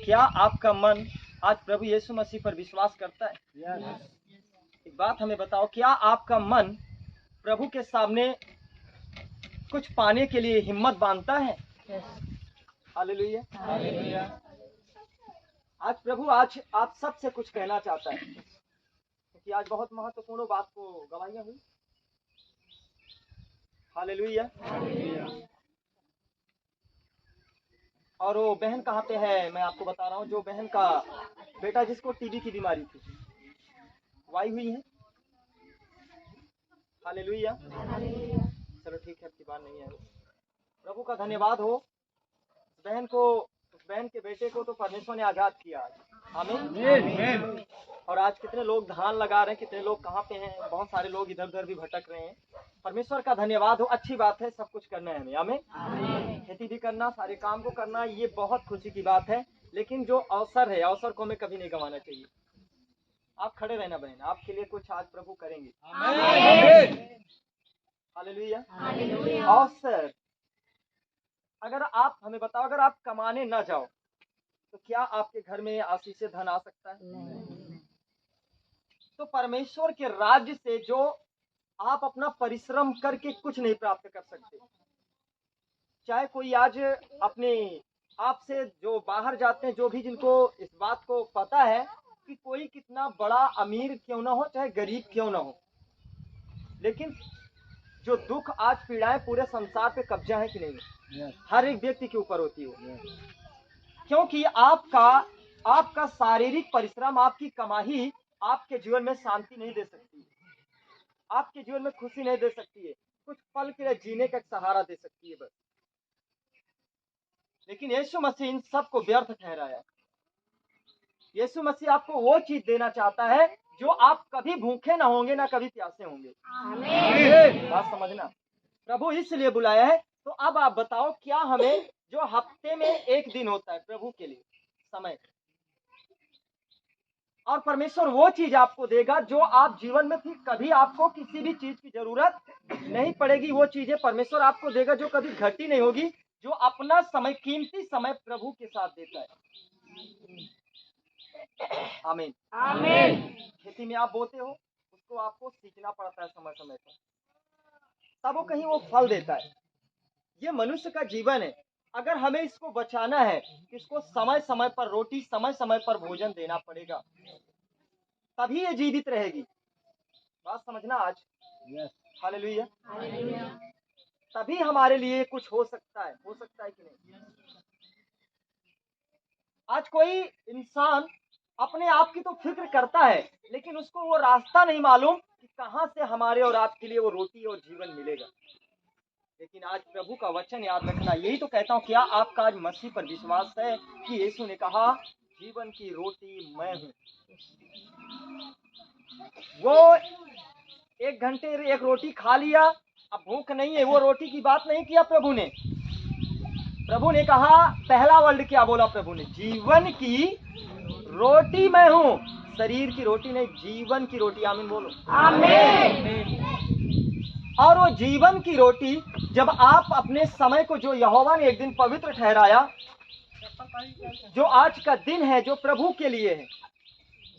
क्या आपका मन आज प्रभु यीशु मसीह पर विश्वास करता है? एक बात हमें बताओ, क्या आपका मन प्रभु के सामने कुछ पाने के लिए हिम्मत बांधता है? हालेलुया। आज प्रभु आज आप सबसे कुछ कहना चाहता है, क्योंकि आज बहुत महत्वपूर्ण बात को गवाहियां हुई। हालेलुया। और वो बहन कहाँ पे है, मैं आपको बता रहा हूँ। जो बहन का बेटा जिसको टीबी की बीमारी थी, वो आई हुई है। हालेलुया। चलो ठीक है, आपकी बात नहीं है। प्रभु का धन्यवाद हो। उस बहन के बेटे को तो परमेश्वर ने आजाद किया। आमीन। और आज कितने लोग धान लगा रहे हैं, कितने लोग कहाँ पे हैं, बहुत सारे लोग इधर उधर भी भटक रहे हैं। परमेश्वर का धन्यवाद हो। अच्छी बात है, सब कुछ करना है हमें। आमीन। खेती भी करना, सारे काम को करना, ये बहुत खुशी की बात है। लेकिन जो अवसर है, अवसर को हमें कभी नहीं गंवाना चाहिए। आप खड़े रहना बहन, आपके लिए कुछ आज प्रभु करेंगे। हालेलुया। अवसर, अगर आप हमें बताओ, अगर आप कमाने ना जाओ तो क्या आपके घर में आशीष से धन आ सकता है? नहीं। तो परमेश्वर के राज्य से जो आप अपना परिश्रम करके कुछ नहीं प्राप्त कर सकते। चाहे कोई आज अपने आप से जो बाहर जाते हैं, जो भी जिनको इस बात को पता है कि कोई कितना बड़ा अमीर क्यों ना हो, चाहे गरीब क्यों ना हो, लेकिन जो दुख आज पीड़ाएं पूरे संसार पे कब्जा है कि नहीं, हर एक व्यक्ति के ऊपर होती है। क्योंकि आपका शारीरिक परिश्रम, आपकी कमाई आपके जीवन में शांति नहीं दे सकती, आपके जीवन में खुशी नहीं दे सकती है, कुछ पल के लिए जीने का सहारा दे सकती है बस। लेकिन यीशु मसीह इन सबको व्यर्थ ठहराया। यीशु मसीह आपको वो चीज देना चाहता है जो आप कभी भूखे ना होंगे, ना कभी प्यासे होंगे। आमीन। बात समझना, प्रभु इसलिए बुलाया है। तो अब आप बताओ, क्या हमें जो हफ्ते में एक दिन होता है प्रभु के लिए समय, और परमेश्वर वो चीज आपको देगा जो आप जीवन में फिर कभी आपको किसी भी चीज की जरूरत नहीं पड़ेगी। वो चीजें परमेश्वर आपको देगा जो कभी घटी नहीं होगी, जो अपना समय, कीमती समय प्रभु के साथ देता है। आमीन। आमीन। खेती में आप बोते हो, उसको आपको सींचना पड़ता है समय समय पर, तब वो कहीं वो फल देता है। ये मनुष्य का जीवन है। अगर हमें इसको बचाना है, इसको समय समय पर रोटी, समय समय पर भोजन देना पड़ेगा, तभी ये जीवित रहेगी। बात समझना आज। हालेलुया। तभी हमारे लिए कुछ हो सकता है कि नहीं। आज कोई इंसान अपने आप की तो फिक्र करता है, लेकिन उसको वो रास्ता नहीं मालूम कि कहां से हमारे और आपके लिए वो रोटी और जीवन मिलेगा। लेकिन आज प्रभु का वचन याद रखना, यही तो कहता हूँ, क्या आपका आज मसीह पर विश्वास है कि यीशु ने कहा जीवन की रोटी मैं हूँ। वो 1 घंटे एक रोटी खा लिया, अब भूख नहीं है, वो रोटी की बात नहीं किया प्रभु ने। प्रभु ने कहा, पहला वर्ड क्या बोला प्रभु ने? जीवन की रोटी मैं हूँ। शरीर की रोटी नहीं, जीवन की रोटी। आमीन बोलो। आमीन। और वो जीवन की रोटी, जब आप अपने समय को, जो यहोवा ने एक दिन पवित्र ठहराया, जो आज का दिन है, जो प्रभु के लिए है,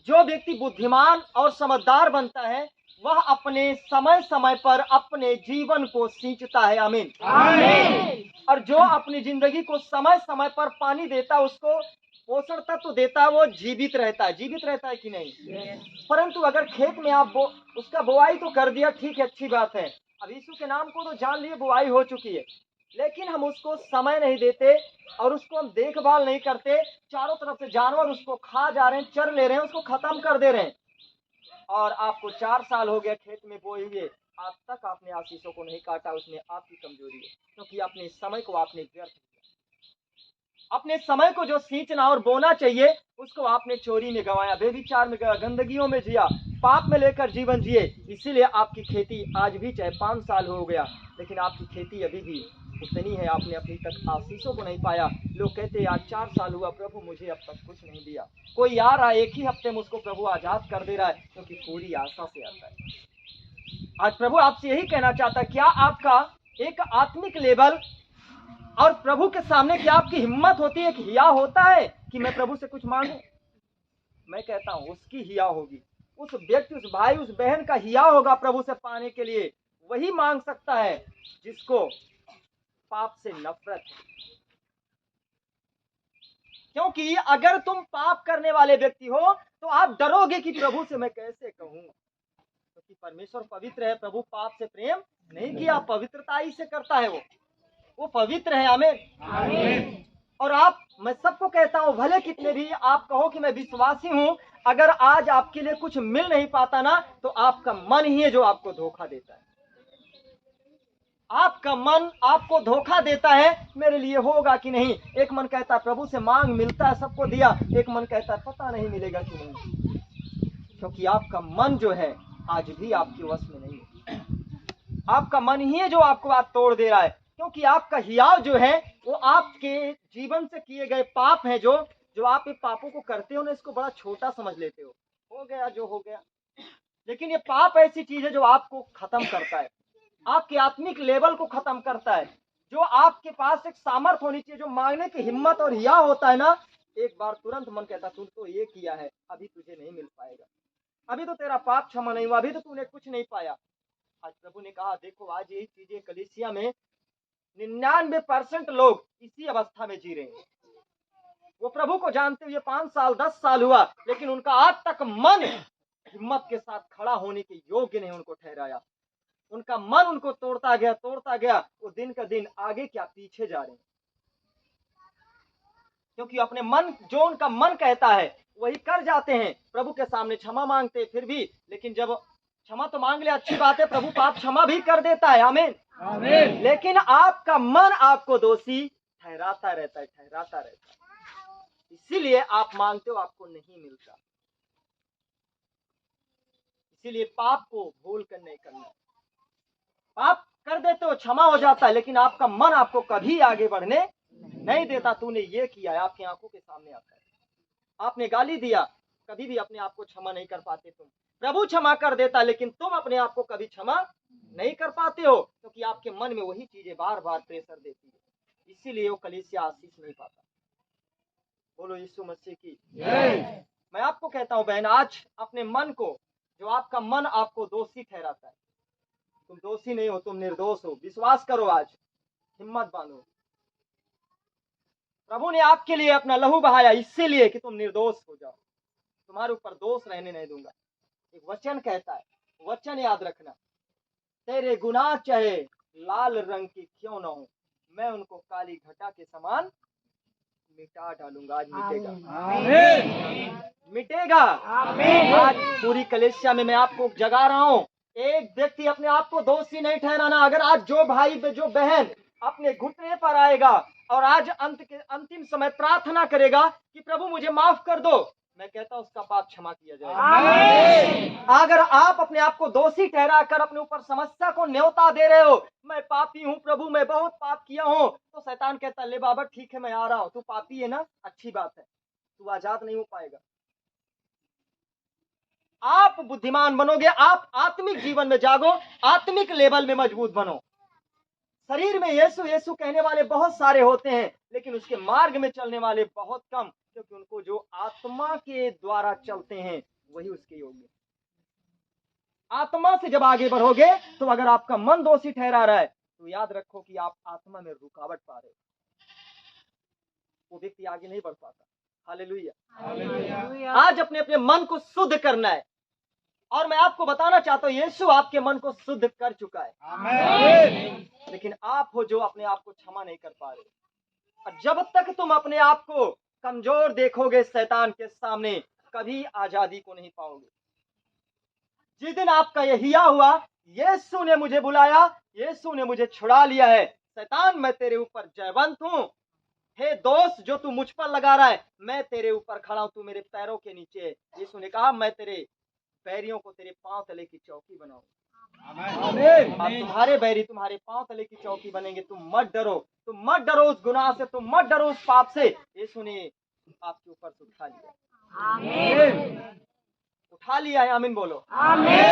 जो व्यक्ति बुद्धिमान और समझदार बनता है, वह अपने समय समय पर अपने जीवन को सींचता है। आमीन। आमीन। और जो अपनी जिंदगी को समय समय पर पानी देता, उसको पोषण तत्व देता, वो जीवित रहता है। जीवित रहता है कि नहीं? परंतु अगर खेत में आप उसका बुआई तो कर दिया, ठीक है, अच्छी बात है, अब यीशु के नाम को तो जान लिए बुआई हो चुकी है, लेकिन हम उसको समय नहीं देते और उसको हम देखभाल नहीं करते, चारों तरफ से जानवर उसको खा जा रहे हैं, चर ले रहे हैं, उसको खत्म कर दे रहे हैं, और आपको 4 साल हो गए खेत में बोए हुए, आज तक आपने आशीषों को नहीं काटा। उसमें आपकी कमजोरी है, क्योंकि अपने समय को आपने व्यर्थ किया। अपने समय को जो सींचना और बोना चाहिए, उसको आपने चोरी में गंवाया, बेविचार में गया, गंदगियों में जिया, पाप में लेकर जीवन जिए। इसीलिए आपकी खेती आज भी, चाहे 5 साल हो गया, लेकिन आपकी खेती अभी भी उतनी है, आपने अभी तक आशीषों को नहीं पाया। लोग कहते हैं आज 4 साल हुआ प्रभु, मुझे अब तक कुछ नहीं दिया। कोई आ रहा है, एक ही हफ्ते में उसको प्रभु आजाद कर दे रहा है, क्योंकि पूरी आशा से आता है। आज प्रभु आपसे यही कहना चाहता है, क्या आपका एक आत्मिक लेवल और प्रभु के सामने क्या आपकी हिम्मत होती है, कि हिया होता है कि मैं प्रभु से कुछ मांगू? मैं कहता हूँ उसकी हिया होगी, उस व्यक्ति, उस भाई, उस बहन का हिया होगा प्रभु से पाने के लिए, वही मांग सकता है जिसको पाप से नफरत है। क्योंकि अगर तुम पाप करने वाले व्यक्ति हो तो आप डरोगे कि प्रभु से मैं कैसे कहूँ, क्योंकि परमेश्वर पवित्र है, प्रभु पाप से प्रेम नहीं किया, पवित्रता ही से करता है, वो पवित्र है। आमीन। और आप, मैं सबको कहता हूं, भले कितने भी आप कहो कि मैं विश्वासी हूं, अगर आज आपके लिए कुछ मिल नहीं पाता ना, तो आपका मन ही है जो आपको धोखा देता है। आपका मन आपको धोखा देता है, मेरे लिए होगा कि नहीं। एक मन कहता है प्रभु से मांग, मिलता है, सबको दिया। एक मन कहता है पता नहीं मिलेगा कि नहीं, क्योंकि आपका मन जो है आज भी आपके वश में नहीं है। आपका मन ही है जो आपको आज तोड़ दे रहा है, क्योंकि आपका हियाव जो है वो आपके जीवन से किए गए पाप हैं। जो आप ये पापों को करते हो ना, इसको बड़ा छोटा समझ लेते हो गया जो हो गया। लेकिन ये पाप ऐसी चीज है जो आपको खत्म करता है, आपके आत्मिक लेवल को खत्म करता है। जो आपके पास एक सामर्थ्य होनी चाहिए, जो मांगने की हिम्मत और हिया होता है ना, एक बार तुरंत मन कहता तू तो ये किया है, अभी तुझे नहीं मिल पाएगा, अभी तो तेरा पाप क्षमा नहीं हुआ, अभी तो तूने कुछ नहीं पाया। आज प्रभु ने कहा देखो, आज यही चीजें कलीसिया में 99% लोग इसी अवस्था में जी रहे हैं। वो प्रभु को जानते हुए 5 साल 10 साल हुआ, लेकिन उनका आज तक मन हिम्मत के साथ खड़ा होने के योग्य नहीं उनको ठहराया। उनका मन उनको तोड़ता गया। वो दिन का दिन आगे क्या पीछे जा रहे हैं, क्योंकि अपने मन, जो उनका मन कहता है वही कर जाते हैं। प्रभु के सामने क्षमा मांगते फिर भी, लेकिन जब क्षमा तो मांग ले, अच्छी बात है, प्रभु पाप क्षमा भी कर देता है। आमीन। लेकिन आपका मन आपको दोषी ठहराता रहता है। इसीलिए आप मांगते हो, आपको नहीं मिलता। इसीलिए पाप को भूल कर नहीं करना। पाप कर देते हो, क्षमा हो जाता है, लेकिन आपका मन आपको कभी आगे बढ़ने नहीं देता। तूने ये किया है, आपकी आंखों के सामने आता है। आपने गाली दिया, कभी भी अपने आप को क्षमा नहीं कर पाते तुम। प्रभु क्षमा कर देता, लेकिन तुम अपने आप को कभी क्षमा नहीं कर पाते हो, क्योंकि आपके मन में वही चीजें बार बार प्रेशर देती है। इसीलिए वो कलीसिया आशीष नहीं पाता। बोलो यीशु मसीह की जय। मैं आपको कहता हूं बहन, आज अपने मन को, जो आपका मन आपको दोषी ठहराता है, तुम दोषी नहीं हो, तुम निर्दोष हो। विश्वास करो, आज हिम्मत बांधो। प्रभु ने आपके लिए अपना लहू बहाया, इसीलिए कि तुम निर्दोष हो जाओ। तुम्हारे ऊपर दोष रहने नहीं दूंगा। एक वचन कहता है, वचन याद रखना, तेरे गुनाह चाहे लाल रंग की क्यों न हो, मैं उनको काली घटा के समान मिटा डालूंगा। आज मिटेगा। आज पूरी कलीसिया में मैं आपको जगा रहा हूँ, एक व्यक्ति अपने आप को दोषी नहीं ठहराना। अगर आज जो भाई जो बहन अपने घुटने पर आएगा और आज अंतिम समय प्रार्थना करेगा कि प्रभु मुझे माफ कर दो, मैं कहता हूं उसका पाप क्षमा किया जाएगा। अगर आप अपने आप को दोषी ठहरा कर अपने ऊपर समस्या को न्योता दे रहे हो, मैं पापी हूं प्रभु, मैं बहुत पाप किया हूं, तो शैतान कहता ले बाबा ठीक है, मैं आ रहा हूं, तू पापी है ना, अच्छी बात है, तू आजाद नहीं हो पाएगा। आप बुद्धिमान बनोगे, आप आत्मिक जीवन में जागो, आत्मिक लेवल में मजबूत बनो। शरीर में यीशु यीशु कहने वाले बहुत सारे होते हैं, लेकिन उसके मार्ग में चलने वाले बहुत कम, क्योंकि उनको जो आत्मा के द्वारा चलते हैं वही उसके योग्य। आत्मा से जब आगे बढ़ोगे, तो अगर आपका मन दोषी ठहरा रहा है, तो याद रखो कि आप आत्मा में रुकावट पा रहे हो, वो व्यक्ति आगे नहीं बढ़ पाता। हालेलुया। आज अपने अपने मन को शुद्ध करना है, और मैं आपको बताना चाहता हूं, यीशु आपके मन को शुद्ध कर चुका है। आमीन। लेकिन आप हो जो अपने आप को क्षमा नहीं कर पा रहे। और जब तक तुम अपने आप को कमजोर देखोगे शैतान के सामने, कभी आजादी को नहीं पाओगे। जिस दिन आपका ये हिया हुआ, यीशु ने मुझे बुलाया, यीशु ने मुझे छुड़ा लिया है, शैतान मैं तेरे ऊपर जयवंत हूं, हे दोस्त जो तू मुझ पर लगा रहा है, मैं तेरे ऊपर खड़ा हूं, तू मेरे पैरों के नीचे है। यीशु ने कहा मैं तेरे बैरियों को तेरे पांव तले की चौकी बनाऊंगा। अब तुम्हारे बैरी तुम्हारे पांव तले की चौकी बनेंगे। तुम मत डरो उस गुनाह से, तुम मत डरो उस पाप से। यीशु ने आपके ऊपर से उठा लिया है। आमीन। आमीन बोलो। आमीन।